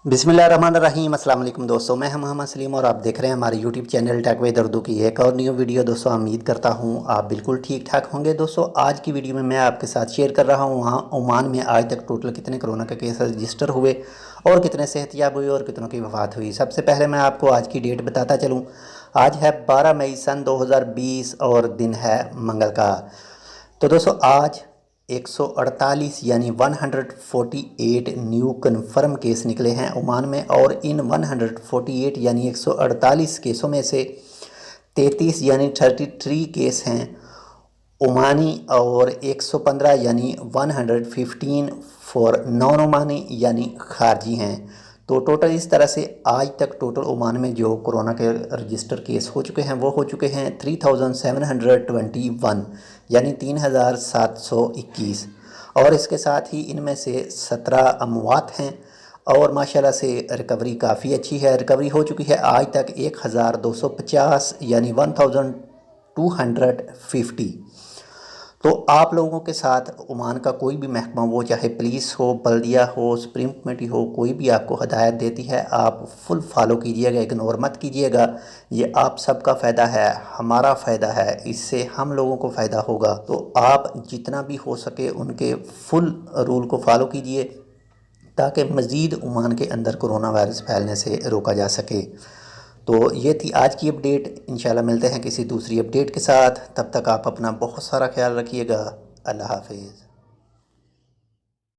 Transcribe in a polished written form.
बिस्मिल्लाहिर्रहमानिर्रहीम। अस्सलाम वालेकुम दोस्तों, मैं हम मोहम्मद सलीम और आप देख रहे हैं हमारे YouTube channel tech with Urdu की एक और न्यू वीडियो। दोस्तों उम्मीद करता हूं आप बिल्कुल ठीक ठाक होंगे। दोस्तों आज की वीडियो में मैं आपके साथ शेयर कर रहा हूं वहाँ ओमान में आज तक टोटल कितने कोरोना के केस रजिस्टर हुए और कितने सेहतयाब हुए और कितनों की वफ़ात हुई। सबसे पहले मैं आपको आज की डेट बताता चलूँ। आज है 12 मई सन 2020 और दिन है मंगल का। तो दोस्तों आज 148 यानी 148 न्यू कन्फर्म केस निकले हैं ओमान में और इन 148 यानी 148 केसों में से 33 यानी 33 केस हैं ओमानी और 115 यानी 115 फॉर नॉन ओमानी यानी खारजी हैं। तो टोटल इस तरह से आज तक टोटल ओमान में जो कोरोना के रजिस्टर केस हो चुके हैं वो हो चुके हैं 3721 यानी 3721 और इसके साथ ही इनमें से 17 अमवात हैं और माशाल्लाह से रिकवरी काफ़ी अच्छी है। रिकवरी हो चुकी है आज तक 1250 यानी 1250। तो आप लोगों के साथ ओमान का कोई भी महकमा वो चाहे पुलिस हो, बल्दिया हो, सुप्रीम कमेटी हो, कोई भी आपको हदायत देती है आप फुल फॉलो कीजिएगा, इग्नोर मत कीजिएगा। ये आप सबका फ़ायदा है, हमारा फ़ायदा है, इससे हम लोगों को फ़ायदा होगा। तो आप जितना भी हो सके उनके फुल रूल को फॉलो कीजिए ताकि मज़ीद ओमान के अंदर कोरोना वायरस फैलने से रोका जा सके। तो ये थी आज की अपडेट। इंशाल्लाह मिलते हैं किसी दूसरी अपडेट के साथ। तब तक आप अपना बहुत सारा ख्याल रखिएगा। अल्लाह हाफिज़।